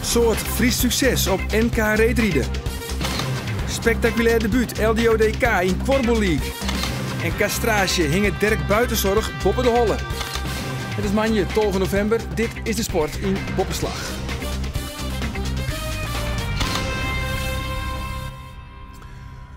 Soort Fries succes op NK Reetrieden. Spectaculair debuut LDODK in Kworbel League. En castrage hing het Dirk Buitenzorg Boppen de Holle. Het is maandag 12 november. Dit is de sport in Boppenslag.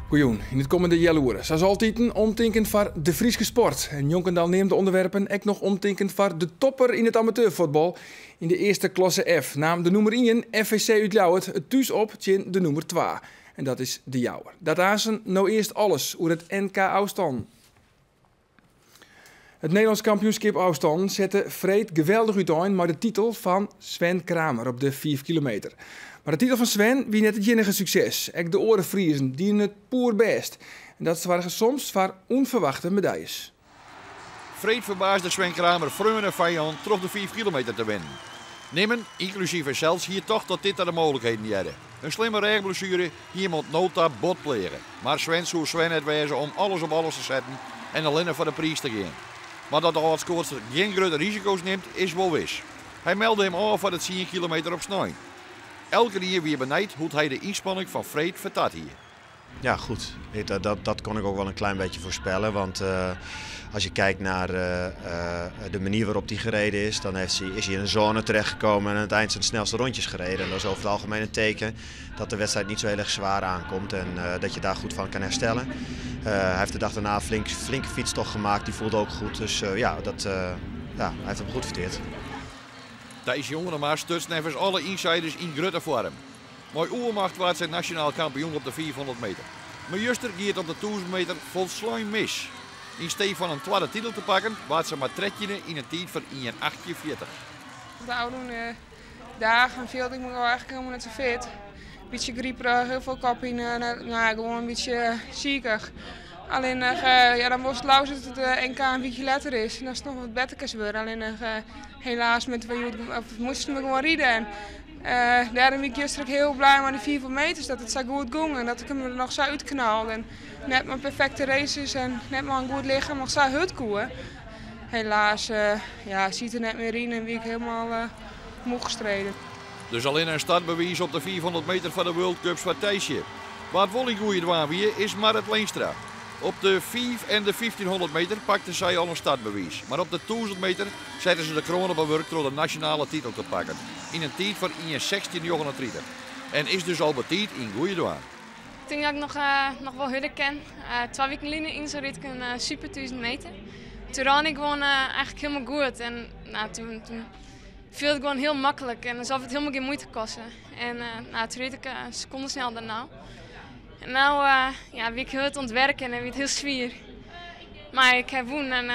Goejoen, in het komende jaloeren. Zoals altijd omtinken voor de Frieske sport. En Jonkendal neemt de onderwerpen ook nog omtinken voor de topper in het amateurvoetbal. In de eerste klasse F nam de nummer 1 FVC uit Ljouwert het thuis op tegen de nummer 2. En dat is de Jouwer. Dat aanzen nou eerst alles over het NK Oostan. Het Nederlands kampioenschap Oostan zette Freed geweldig uiteen maar de titel van Sven Kramer op de 5 kilometer. Maar de titel van Sven wie net het enige succes. Ook de oren Friesen dienen het poer best. En dat waren soms voor onverwachte medailles. Freed verbaasde Sven Kramer vreun en vijand terug de 5 kilometer te winnen. Nemen, inclusief zelfs, hier toch tot dit de mogelijkheden niet hadden. Een slimme regenblessure, hier moet nota bot plegen. Maar Sven zou Sven het wezen om alles op alles te zetten en alleen voor de prijs te gaan. Maar dat de oudskoorster geen grote risico's neemt, is wel wis. Hij meldde hem af voor het 10 kilometer op snelheid. Elke keer weer benijd hoe hij de inspanning van Freed vertat hier. Ja, goed. Dat kon ik ook wel een klein beetje voorspellen. Want als je kijkt naar de manier waarop hij gereden is, dan is hij in een zone terechtgekomen en aan het eind zijn snelste rondjes gereden. En dat is over het algemeen een teken dat de wedstrijd niet zo heel erg zwaar aankomt en dat je daar goed van kan herstellen. Hij heeft de dag daarna een flinke fietstocht gemaakt, die voelde ook goed. Dus hij heeft hem goed verteerd. Thijs Jongenema stutst nevens alle insiders in grote vorm. Mooi oermacht wordt zijn nationaal kampioen op de 400 meter. Maar juster gaat op de 1000 meter volslijn mis. In steeds van een tweede titel te pakken, waard ze maar tredje in een tijd van 1:48. De oude dagen viel ik me eigenlijk helemaal net zo fit. Een beetje grieperig, heel veel kop in, gewoon een beetje ziekig. Alleen dan was het lauw dat het NK een beetje later is. En dat is nog wat beter geworden. Alleen helaas moesten we gewoon rijden. Daarom ben ik gisteren heel blij met de 400 meters dat het zo goed ging en dat ik hem er nog zo uitknalde. En net mijn perfecte races en net mijn goed lichaam nog zo uitkomen. Helaas ziet er net meer in en wie ik helemaal moe gestreden. Dus alleen een startbewijs op de 400 meter van de World Cups voor Thijsje. Wat wel in goede waan weer is Marit Leenstra. Op de 5 en de 1500 meter pakten zij al een startbewijs. Maar op de 1000 meter zetten ze de kroon op een werk door de nationale titel te pakken. In een tijd van 1:16:39. En is dus al betijd in goede douane. Ik denk dat ik nog wel hulp ken. 2 weken geleden in zo reed ik een super 1000 meter. Toen ran ik gewoon eigenlijk helemaal goed. En toen viel het gewoon heel makkelijk. En alsof het helemaal geen moeite kostte. En toen reed ik een seconde snel daarna. En nu wie ik het ontwerken en wie het heel zwier. Maar ik heb woen en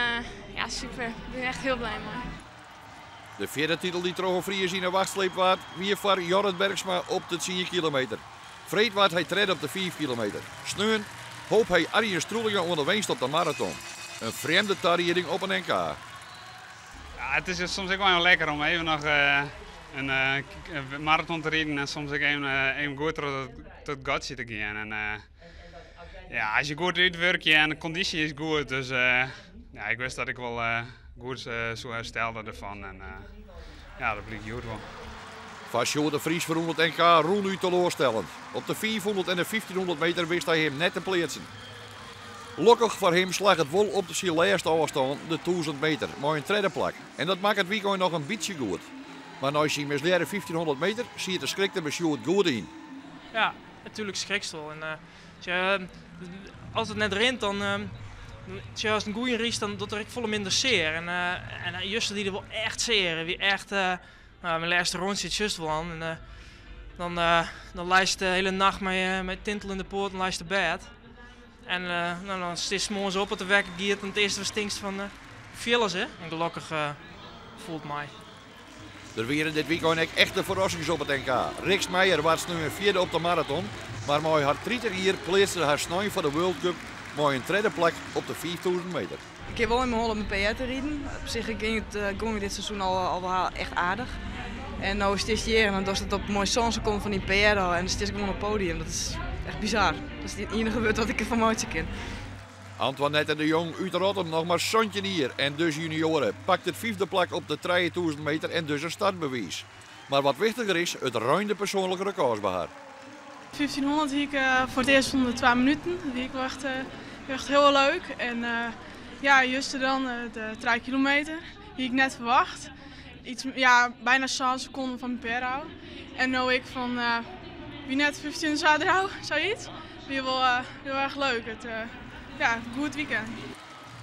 super. Ik ben echt heel blij mee. De vierde titel die Troge Friers in de wachtsleep was, weer voor Jorrit Bergsma op de 10 kilometer. Vreed werd hij tred op de 5 kilometer. Sneun hoop hij Arjen Stroelingen onderweenst op de marathon. Een vreemde tarieting op een NK. Ja, het is soms ook wel heel lekker om even nog een marathon te rijden en soms ook even goed tot Godzee te gaan. En, als je goed uitwerkt en de conditie is goed, dus ik wist dat ik wel goed zou herstellen ervan. En dat bleek goed wel. Van Sjoerd de Vries voor het NK roen u teleurstellend. Op de 400 en de 1500 meter wist hij hem net te plaatsen. Gelukkig voor hem slag het wel op de zijn laatste afstand de 1000 meter, maar een tweede plak. En dat maakt het weekend nog een beetje goed. Maar als je met 1500 meter zie je de schrik er bij Sjoerd goed in. Ja, natuurlijk schrikt wel. En als het net rent, dan als het een goede race, dan doet er volle minder zeer. En juist die er wel echt zeer. Wie echt, mijn laatste rond zit juist wel aan. En dan lijst de hele nacht met tintel in de poort en lijst de bed. En dan is morgens op het de wekker giert en het eerste wat stinkt van villas, hè. En gelukkig voelt mij. Er waren dit weekend ook echte verrassingen op het NK. Riks Meijer was nu een vierde op de marathon, maar met haar trieter hier plaatste haar snij voor de World Cup met een tweede plek op de 4000 meter. Ik heb wel in mijn hol op mijn PR te rijden. Op zich ging het dit seizoen al wel echt aardig. En nu is het hier en dan was het op een mooi chance komt van die PR en dan is het gewoon op het podium. Dat is echt bizar. Dat is het enige gebeurd wat ik ervan mooi ken. Antoinette de Jong uit Rotterdam nog maar Sontje hier en dus junioren pakt het 5e plek op de 3000 meter en dus een startbewijs. Maar wat wichtiger is, het ruime persoonlijke recordsbehaar. 1500 hier voor het eerst onder 2 minuten. Die was echt heel leuk. En ja, juist dan de 3 kilometer. Die ik net verwacht. Iets, ja, bijna 6 seconden van mijn perro. En nu ik van wie net 15 zaterdag, zoiets. Die wel heel erg leuk. Ja, een goed weekend.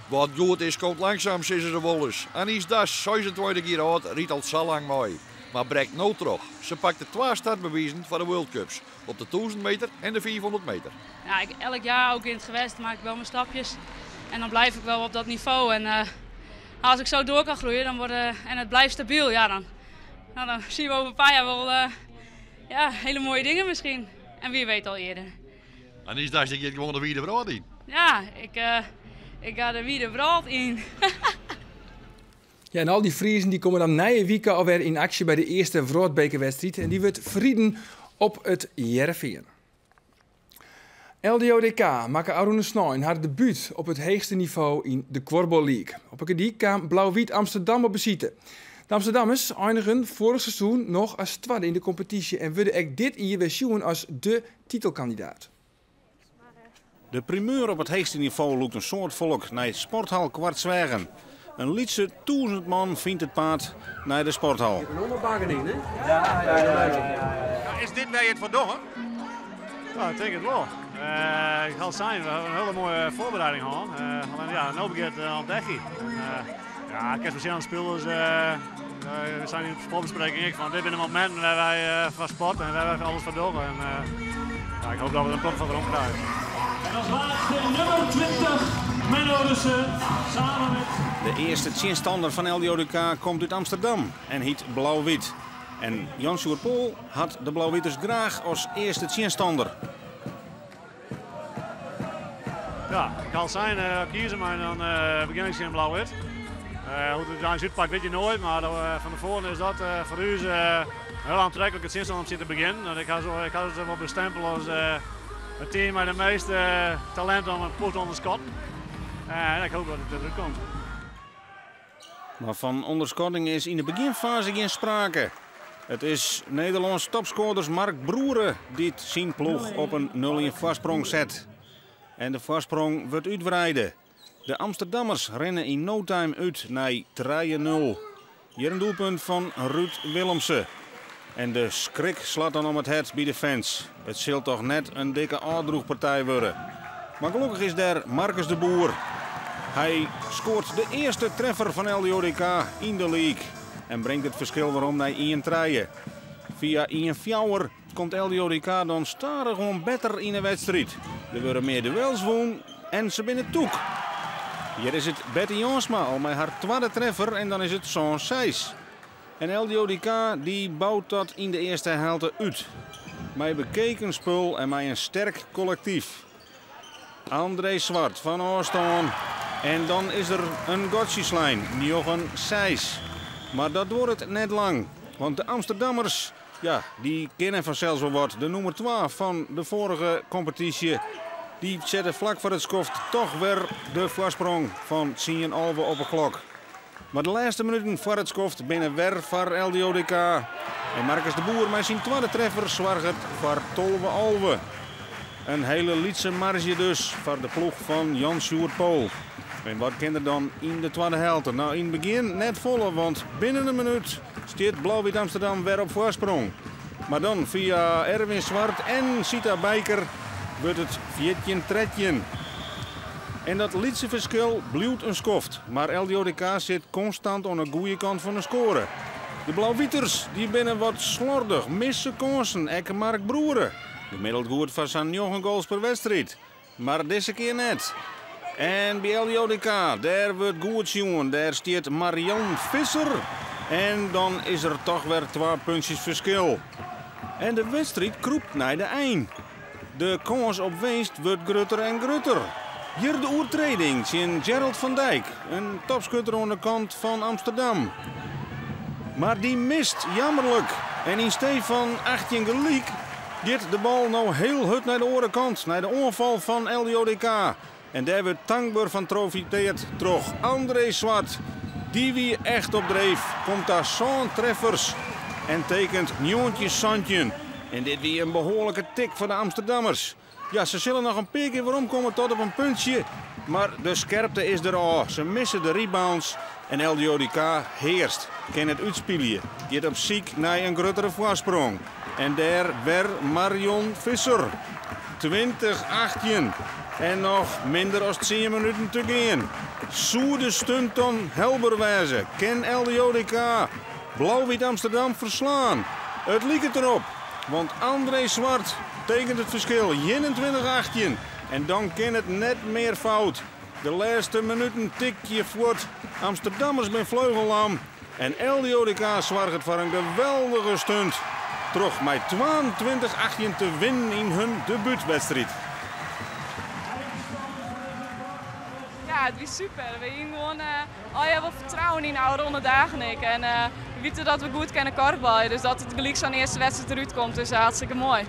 Wat goed is, komt langzaam, zeggen ze wel eens. Anies Das, 26 jaar oud, riet al zo lang mooi. Maar breekt nou terug. Ze pakte 2 startbewijzen voor de World Cups. Op de 1000 meter en de 400 meter. Ja, elk jaar ook in het gewest maak ik wel mijn stapjes. En dan blijf ik wel op dat niveau. En als ik zo door kan groeien en het blijft stabiel, ja, dan zien we over een paar jaar wel ja, hele mooie dingen misschien. En wie weet al eerder. Anies Das, je gewoon de Wiede Brood in. Ja, ik ga de Wiede Brood in. Ja, en al die Friezen die komen dan na een week alweer in actie bij de eerste Vrootbekerwedstrijd. En die wordt vrienden op het Jerveen. LDODK maken Arune Snoin haar debuut op het hoogste niveau in de Korfbal League. Op een die kwam Blauw-Wit Amsterdam op bezieten. De Amsterdammers eindigen vorig seizoen nog als tweede in de competitie en worden ook dit jaar weer zien als de titelkandidaat. De primeur op het hoogste niveau loopt een soort volk naar het sporthal Kwartswagen. Een lietse 1000 man vindt het pad naar de sporthal. Een onderbakken in, hè? Ja. Is dit waar je het voor doen? Ja, ik denk het wel. Ik zal zijn, we hebben een hele mooie voorbereiding gehad. Alleen ja, nu begint het aan het dekje. Ja, ik heb verschillende spelers. We zijn in de sportbespreking van dit zijn de momenten waar wij van sport en waar wij alles voor doen. En ja, ik hoop dat we een plek van erom krijgen. En als laatste nummer 20, Menno Russen, samen met... De eerste tjinstander van LDODK komt uit Amsterdam en heet Blauw-Wit. En Jan Sjoerd Pol had de Blauw-Witters graag als eerste tjinstander. Ja, ik kan zijn kiezen, maar dan begin ik in Blauw-Wit. Hoe het in Zuidpark weet je nooit, maar van tevoren is dat voor u heel aantrekkelijk het tjinstander om te beginnen. Ik ga het wel bestempelen als het team met de meeste talent om een poot onderschot. En ik hoop dat het eruit komt. Maar van onderschatting is in de beginfase geen sprake. Het is Nederlands topscorers Mark Broeren die zijn ploeg op een 0-1 voorsprong zet. En de voorsprong wordt uitbreiden. De Amsterdammers rennen in no time uit naar 3-0. Hier een doelpunt van Ruud Willemsen. En de schrik slaat dan om het hart bij de fans. Het zult toch net een dikke aardroegpartij worden. Maar gelukkig is daar Marcus de Boer. Hij scoort de eerste treffer van LDODK in de league. En brengt het verschil weer om naar 1-3. Via 1-4 komt LDODK dan stadig gewoon beter in de wedstrijd. Er worden meer duels won en ze binnen toek. Hier is het Betty Jansma al met haar tweede treffer en dan is het zo'n 6. En LDODK die bouwt dat in de eerste helft uit. Met bekeken spul en met een sterk collectief. André Zwart van Oostaan. En dan is er een Gotjeslijn, Jochen Seys. Maar dat wordt het net lang. Want de Amsterdammers, ja, die kennen vanzelfs wel wat. De nummer 2 van de vorige competitie. Die zetten vlak voor het skoft toch weer de voorsprong van 10,5 op de klok. Maar de laatste minuten voor het skoft binnen weer voor LDODK. En Marcus de Boer met zijn tweede treffer zorgt voor 12,5. Een hele lietse marge dus voor de ploeg van Jan Sjoerd Pol. En wat kan er dan in de tweede helft? Nou, in het begin net volle, want binnen een minuut staat Blauw-Wit Amsterdam weer op voorsprong. Maar dan via Erwin Zwart en Sita Bijker wordt het 14-3. En dat lietse verschil blijft een skoft. Maar LDODK zit constant aan de goede kant van de score. De Blauw-Wieters die binnen wat slordig, missen kansen, Ekke Mark Broeren. Gemiddeld goed van zijn 9 goals per wedstrijd. Maar deze keer net. En bij LDODK, daar wordt goed jongen. Daar staat Marianne Visser. En dan is er toch weer 2 puntjes verschil. En de wedstrijd kroept naar de eind. De kans op winst wordt grutter en grutter. Hier de oertreding zien Gerald van Dijk. Een topschutter aan de kant van Amsterdam. Maar die mist jammerlijk. En in steed van 18 gelijk gaat de bal nou heel hut naar de orenkant. Naar de onval van LDODK. En daar wordt dankbaar van profiteert terug. André Zwart, die wie echt op dreef, komt daar zo'n treffers. en tekent Njoontje Santjen. En dit weer een behoorlijke tik voor de Amsterdammers. Ja, ze zullen nog een paar keer waarom komen tot op een puntje. Maar de scherpte is er al. Ze missen de rebounds. En LDODK heerst. Kan het uitspelen. Gaat op ziek naar een grotere voorsprong. En daar weer Marion Visser. 20-18. En nog minder dan 10 minuten te gaan. Soede stunt dan Helberwijze. Kan LDODK Blauw-Wit Amsterdam verslaan? Het liep erop. Want André Zwart tekent het verschil. 21-18. En dan kan het net meer fout. De laatste minuten tikje voort. Amsterdammers met vleugellam. En LDODK zorgt voor een geweldige stunt. Terug met 22-18 te winnen in hun debuutwedstrijd. Ja, het is super. We hebben vertrouwen in oude ronde dagen. En we weten dat we goed kunnen korfballen. Dus dat het gelijk zo'n eerste wedstrijd eruit komt is hartstikke mooi.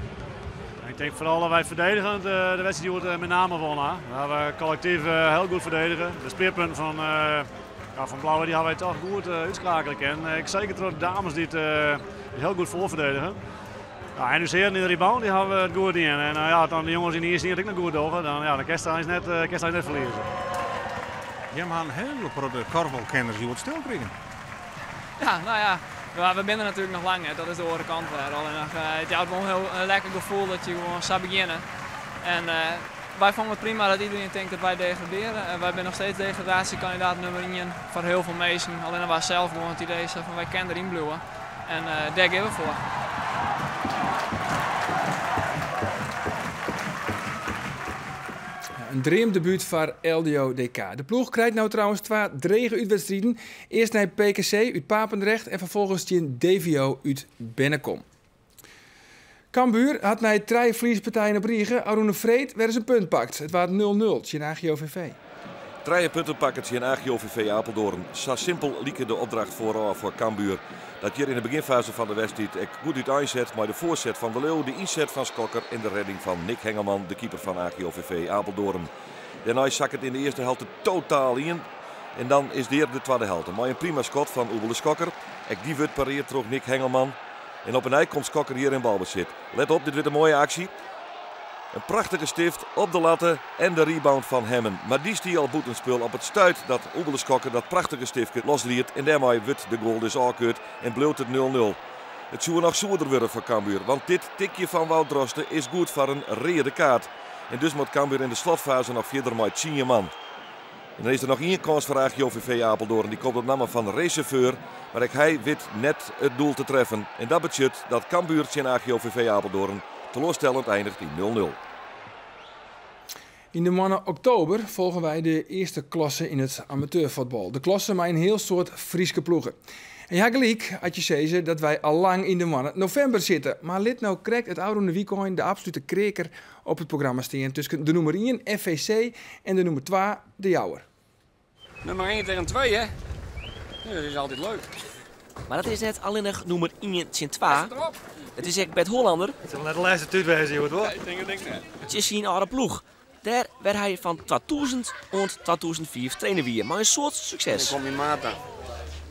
Ik denk vooral dat wij verdedigend de wedstrijd die wordt met name wonnen. We hebben collectief heel goed verdedigen. De speerpunten van Blauwe die hebben wij toch goed uitschakelen. En ik zeker door de dames die het heel goed voorverdedigen. Ja, en dus hier in de rebound die hebben we het goed in. En ja, dan de jongens in de eerste niet nog goed over. Dan ja, de kerst is net verliezen. Je hebt een hele grote korfbalkenners die wordt stil krijgen. Ja, nou ja. We binnen natuurlijk nog lang, hè. Dat is de andere kant weer. Alleen het houdt wel een heel lekker gevoel dat je gewoon zou beginnen. En wij vonden het prima dat iedereen denkt dat wij degraderen. Wij zijn nog steeds degradatiekandidaat nummer 1 voor heel veel mensen. Alleen wij zelf gewoon het idee van wij kunnen erin blijven. En daar gaan we voor. Een dreamdebuut voor LDODK. De ploeg krijgt nou trouwens 2 drege uitwedstrijden. Eerst naar PKC uit Papendrecht en vervolgens tegen DVO uit Bennekom. Cambuur had na 3 verliespartijen op Riegen. Arune Vreed werd zijn punt pakt. Het was 0-0 tegen AGOVV. 3 punten pakken tegen AGOVV Apeldoorn. Zo simpel liep de opdracht vooraf voor Cambuur. Dat hier in de beginfase van de wedstrijd goed uit aanzet, maar de voorzet van de Leeuw, de inzet van Skokker en de redding van Nick Hengelman, de keeper van AGOVV Apeldoorn. Daarna zak het in de eerste helft totaal in. En dan is de tweede helft. Maar een prima schot van Oebele Skokker. Die wordt pareert terug Nick Hengelman. En op een ei komt Skokker hier in balbezit. Let op, dit wordt een mooie actie. Een prachtige stift op de latten en de rebound van Hemmen. Maar die stier al boetenspul op het stuit dat Oebele Skokker dat prachtige stiftje losliet. En daarmee wordt de goal dus afgekeurd en bleef het 0-0. Het zou nog zoerder worden voor Cambuur. Want dit tikje van Wout Drosten is goed voor een rode kaart. En dus moet Cambuur in de slotfase nog verder met 10 man. En dan is er nog 1 kans voor AGOVV Apeldoorn. Die komt op naam van Reserveur. Maar hij weet net het doel te treffen. En dat betekent dat Cambuur in AGOVV Apeldoorn teleurstellend eindigt in 0-0. In de maanden oktober volgen wij de eerste klasse in het amateurvoetbal. De klasse met een heel soort Friese ploegen. En ja, gelijk had je zeggen dat wij al lang in de maanden november zitten. Maar lid nou krijgt het oude weekend de absolute kreker op het programma staan tussen de nummer 1 FVC en de nummer 2 de Jouwer. Nummer 1 tegen 2, hè? Ja, dat is altijd leuk. Maar dat is net alleen nog nummer 1 tegen 2. Het is echt Bert Hollander. Het zal net de laatste tijd wezen, joh, hoor. Ik denk net. Het is zijn oude ploeg. Daar werd hij van 2000 en 2004 trainer weer, maar een soort succes. Ik kom in Maarten.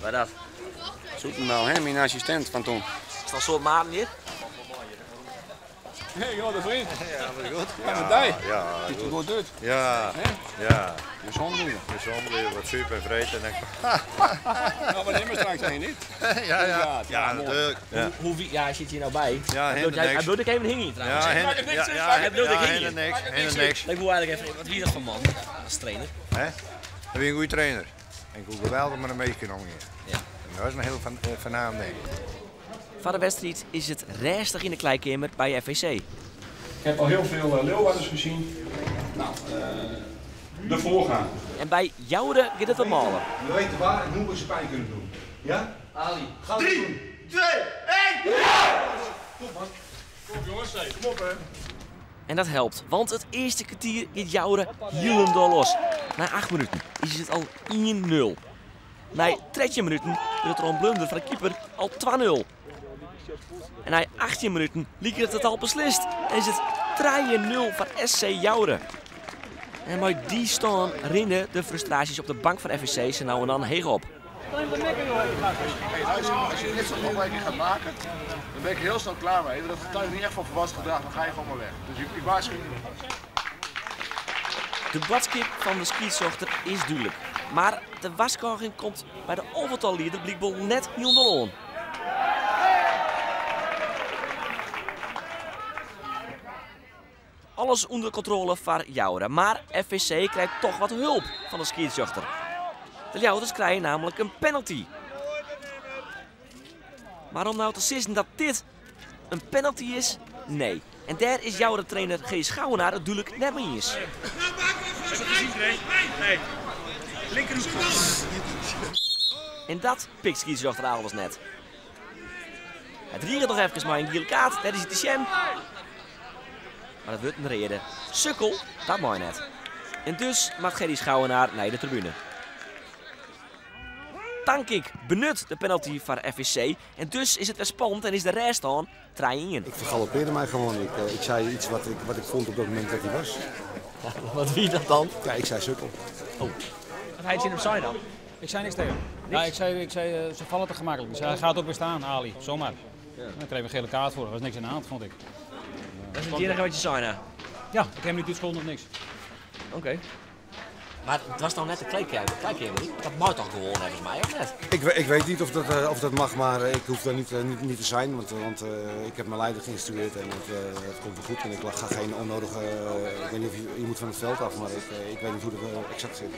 Waar dat? Zoetenbouw, hè? Mijn assistent van toen. Is dat soort Maarten hier? Hé, grote vriend. Ja, dat is goed. Ja, met die. Ja, ziet er goed uit. Ja, hè? ja. Je zonbloeien. Je zonbloeien, wat super vreten. Nou, maar neem er straks heen, niet? Ja, natuurlijk. Ja, hij zit hier nou bij. Ja, hij wilde ik even hingen trouwens. Hij wilde ik hingen. Niks. Ik wil eigenlijk even, wat wie dat van man als trainer? Hè? Dat ben je een goede trainer. En ik wil geweldig met hem meegenomen hier. Ja. En dat is een heel voornaam ding. Van de wedstrijd is het rustig in de kleikamer bij FVC. Ik heb al heel veel Leeuwarders gezien. Nou, de voorgaan. En bij Jouweren gaat het wat maler. We weten waar en hoe we ze pijn kunnen doen. Ja? Ali. 3, 2, 1! Ja! Kom man. Kom jongens, kom op hè. En dat helpt, want het eerste kwartier gaat Jouweren helemaal los. Na 8 minuten is het al 1-0. Na 13 minuten wordt er een blunder van de keeper al 2-0. En na 18 minuten liep het al beslist en is het 3-0 van SC Jouweren. En met die staan rennen de frustraties op de bank van FVC ze nou en dan heeg op. Als je dit soort opmerkingen gaat maken, dan ben ik heel snel klaar mee. Dat getuigt niet echt van volwassen gedrag, dan ga je gewoon maar weg. Dus ik waarschuw je. De badskip van de scheidsrechter is duidelijk. Maar de waskorging komt bij de overtalleider blijkbaar net niet onderaan. Alles onder controle voor Joure, maar FVC krijgt toch wat hulp van de scheidsrechter. De Jouders krijgen namelijk een penalty. Maar om nou te zeggen dat dit een penalty is? Nee. En daar is Joure trainer G. Schouwenaar het duidelijk net mee eens. Nee. Linkerhoek. En dat pikt scheidsrechter alles net. Het rieren nog even maar een gele kaart, dat is het de sham. Maar dat wordt een reden. Sukkel, dat mooi net. En dus mag Gerry Schouwenaar naar de tribune. Tankink benut de penalty van FVC. En dus is het weer spannend en is de rest aan 3-1. Ik vergalopeerde mij gewoon. Ik zei iets wat ik vond op dat moment dat hij was. Wat wie dat dan? Ja, ik zei sukkel. Oh. Wat hij in hem zei dan? Ik zei niks tegen hem. Ja, ik zei ze vallen te gemakkelijk. Dus hij gaat ook weer staan, Ali. Zomaar. Ja. Dan kreeg een gele kaart voor. Er was niks aan de hand, vond ik. Dat is het enige wat je zei, hè? Ja, ik heb hem niet toeschuldigd of niks. Oké. Maar het was dan net de kleedkamer niet? Dat mag toch gewoon, volgens mij, of net? Ik weet niet of dat mag, maar ik hoef daar niet te zijn. Want ik heb mijn leider geïnstrueerd en het komt wel goed. En ik ga geen onnodige... ik weet niet of je moet van het veld af, maar ik weet niet hoe het exact zit.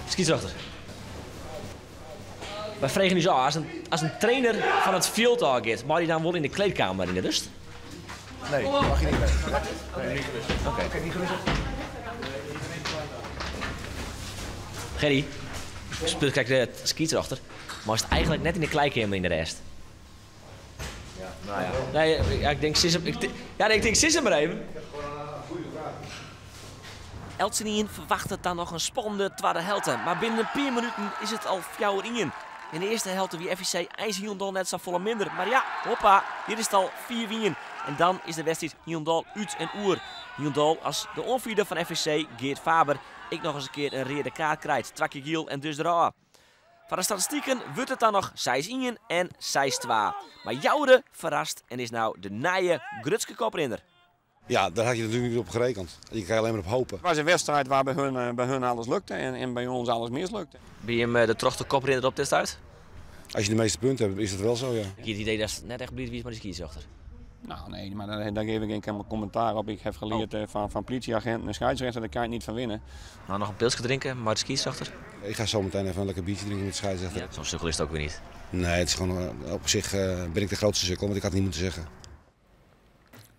Scheidsrechter. Wij vragen nu zo, als een trainer van het veld gaat, mag hij dan wel in de kleedkamer in de rust? Nee, mag je niet mee. Nee, niet gerust. Oké, niet gerust. Gerry, kijk de scheidsrechter, maar is het eigenlijk net in de kleedkamer in de rest? Ja, nou ja. Nee, ja, ik denk sis hem maar even. Eltsenien verwacht het dan nog een spannende tweede helte, maar binnen een paar minuten is het al 4-1. In de eerste helte wie FVC IJshielendal net zo volle minder. Maar ja, hoppa, hier is het al 4-1. En dan is de wedstrijd Hielendal uit en oer. Hielendal als de onvierde van FVC, Geert Faber, ik nog eens een keer een rode kaart krijgt. Trakje Giel en dus eraf. Van de statistieken wordt het dan nog 6-1 en 6-2. Maar Joure verrast en is nou de nieuwe Grutske koprenner. Ja, daar had je natuurlijk niet op gerekend. Je kan alleen maar op hopen. Het was een wedstrijd waar bij hun alles lukte en bij ons alles mislukte. Ben je hem de trochte koprenner op dit uit? Als je de meeste punten hebt, is dat wel zo, ja. Ik heb het idee dat het net echt blij is, maar de scheidsrechter. Nou nee, maar daar geef ik geen commentaar op. Ik heb geleerd van politieagenten en scheidsrechter, daar kan je niet van winnen. Nou, nog een pilsje drinken, maar de scheidsrechter? Ik ga zo meteen even een lekker biertje drinken met de scheidsrechter. Ja, zo'n sukkel is het ook weer niet. Nee, het is gewoon, op zich ben ik de grootste sukkel, want ik had het niet moeten zeggen.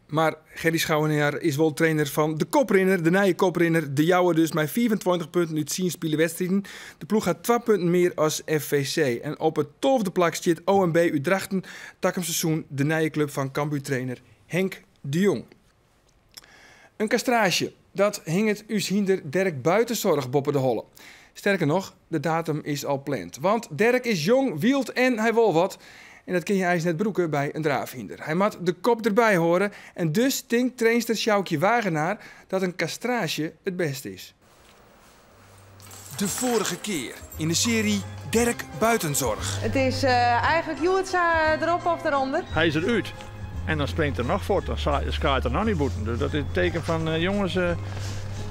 Maar Gerry Schouwenaar is wel trainer van de koprenner, de nieuwe koprenner. De Jouwe dus met 24 punten uit 10 spielenwedstrijden. De ploeg had 2 punten meer als FVC. En op het 12e plak zit OMB uit Drachten. Tak hem seizoen de nieuwe club van Cambuur-trainer Henk de Jong. Een castrage, dat hing het us hinder Dirk Buitenzorg boppen de holle. Sterker nog, de datum is al pland. Want Dirk is jong, wild en hij wil wat. En dat kun je eigenlijk net broeken bij een draafhinder. Hij moet de kop erbij horen. En dus denkt trainster Sjoukje Wagenaar dat een castrage het beste is. De vorige keer in de serie Dirk Buitenzorg. Het is eigenlijk Joetsa erop of eronder. Hij is eruit. En dan springt er nog voort. Dan skaart er nog niet boeten. Dus dat is het teken van jongens,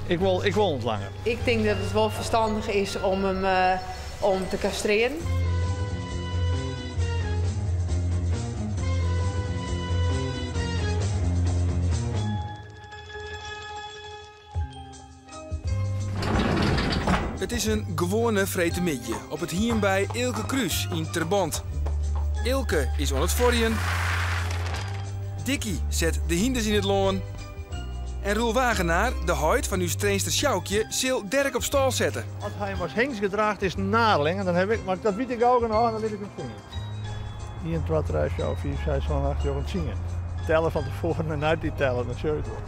ik wil ontlanger. Ik denk dat het wel verstandig is om hem om te castreren. Het is een gewone vretemidje op het hier bij Ilke Kruis in Terband. Ilke is aan het forjen. Dikkie zet de hinders in het loon. En Roel Wagenaar, de huid van uw trainster Sjoukje, zal Dirk op stal zetten. Als hij was Henks gedraagd is een nadeling, en dan heb ik, maar dat weet ik ook nog, dan weet ik het niet. 1, 2, 3, 4, 5, 6, 7, 8, 9, 10. Tellen van tevoren en uit die tellen, dan zul je het wel.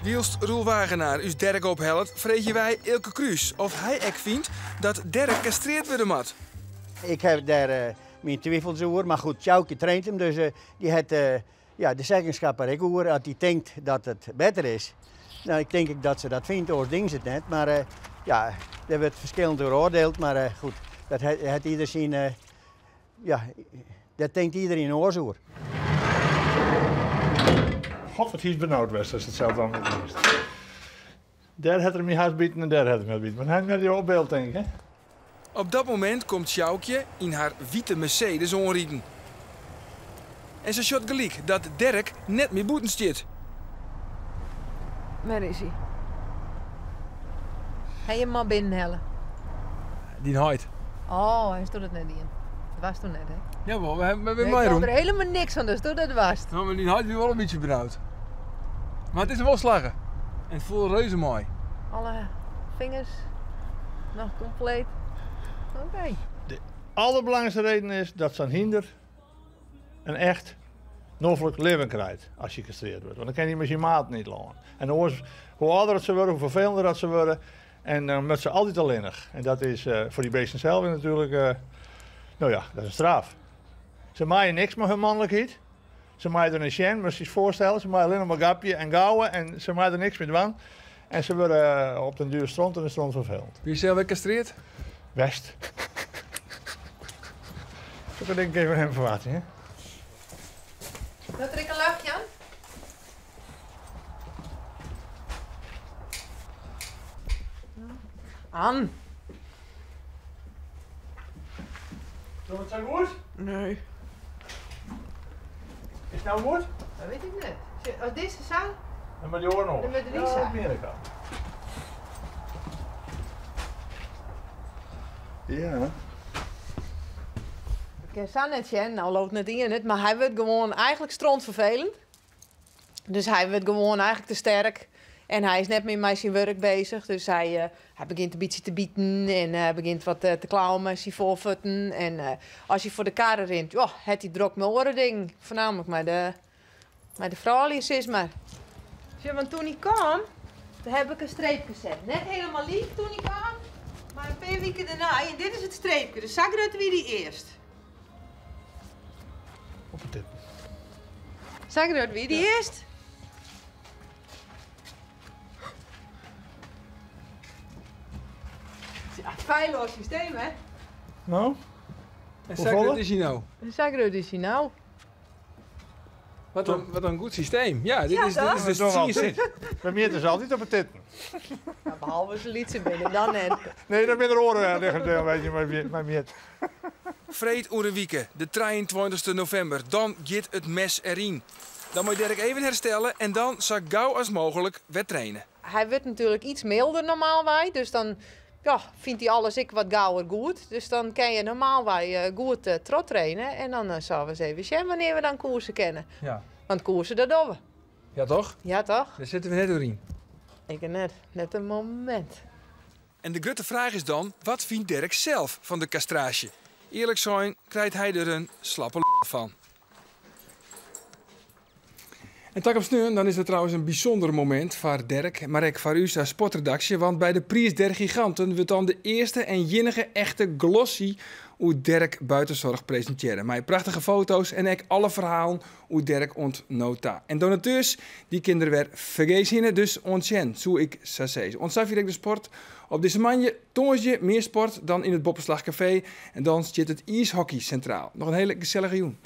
Wielst Roel Wagenaar us Dirk ophelpt, vregen wij Ilke Kruis of hij ook vindt dat Dirk castreerd worden moet. Ik heb daar mijn twijfels over, maar goed, Sjoukje traint hem, dus die heeft de zeggenschap er ook over. Als hij denkt dat het beter is, Nou, ik denk dat ze dat vindt, oors ding ze het net. Maar ja, er wordt verschillend beoordeeld. Maar goed, dat heeft ieder zien. Ja, dat denkt iedereen oors over. God, wat is benauwd was, dat is hetzelfde aan het eerst. Daar had er me haast bieten en daar had er me bieten. Maar hij had je op beeld, denk ik, hè? Op dat moment komt Sjoukje in haar witte Mercedes onrieden. En ze shot gelijk dat Dirk net meer boeten stiert. Waar is hij? Hij je maar binnenhellen. Die houdt. Oh, hij stond het net in. Dat was toen net, hè? Jawel, we hebben Ik mij hoor er helemaal niks van, dus toen dat was. Nou, maar die houdt nu wel een beetje benauwd. Maar het is hem wel slagen. En het voelt reuze mooi. Alle vingers nog compleet. Oké. De allerbelangrijkste reden is dat zo'n hinder een echt noffelijk leven krijgt als je gecastreerd wordt. Want dan kan je met je maat niet lopen. En hoe ouder ze worden, hoe vervelender dat ze worden. En dan moeten ze altijd alleenig. En dat is voor die beesten zelf natuurlijk, nou ja, dat is een straf. Ze maaien niks met hun mannelijkheid. Ze maaien er een sjen, moet je je voorstellen. Ze maaien alleen nog maar gapje en gouwen en ze maaien er niks meer van. En ze worden op den duur stront en de stront vervelend. Wie is zelf gecastreerd? West. Zo kan ik even hem verwachten, hè? Dat er ik een luchtje aan? Aan. Is het zo goed? Nee. Is het nou goed? Dat weet ik net. Als deze zijn, En maar die oren nog. dan moet er Ja, niet dat zijn. meer ik al. Ja. Ik kan zo net zien, nou loopt net in het, maar hij wordt gewoon eigenlijk strontvervelend. Dus hij wordt gewoon eigenlijk te sterk. En hij is net meer met zijn werk bezig. Dus hij begint een beetje te bieten en begint wat te klauwen met zijn voorvoeten. En als hij voor de kar rent, ja, heeft hij druk met oren ding. Voornamelijk met de vrouwelijke is maar. Zie je, want toen hij kwam, dan heb ik een streep gezet. Net helemaal lief toen hij kwam, maar een paar weken daarna. En dit is het streepje, dus zag je dat wie die eerst? Op het tip. Zag je dat wie die eerst? Ja, het feilloos systeem, hè? Nou? En Sagret is hij nou? Sagret is hij nou. Wat een goed systeem. Ja, dit Ja, is toch? de systeem. Bij mij is altijd op het titten. Ja, behalve ze liet ze binnen, dan net. Nee, dan ben er oren liggen, weet je, maar meer. Vreed Oerewieke, de 23 november. Dan gaat het mes erin. Dan moet Dirk even herstellen en dan zo gauw als mogelijk weer trainen. Hij wordt natuurlijk iets milder normaal bij, dus dan ja, vindt hij alles ik wat gauwer goed. Dus dan kan je normaal bij goed trot trainen en dan zullen we eens even zien wanneer we dan koersen kennen. Ja. Want koersen, dat doen we. Ja toch? Ja toch? Daar zitten we net doorheen. Ik net een moment. En de grote vraag is dan, wat vindt Dirk zelf van de castratie? Eerlijk zijn, krijgt hij er een slappe van. En tak op sneun, dan is het trouwens een bijzonder moment voor Dirk, maar ook voor u als sportredactie, want bij de Prijs der Giganten wordt dan de eerste en enige echte glossy hoe Dirk buitenzorg presenteren. Met prachtige foto's en ook alle verhalen hoe Dirk ontnota. En donateurs, die kinderen weer vergezen, dus ontjen, zo ik zou zeggen. Ontzag de sport. Op deze manje toont je meer sport dan in het Boppenslagcafé en dan zit het ijshockey centraal. Nog een hele gezellige joen.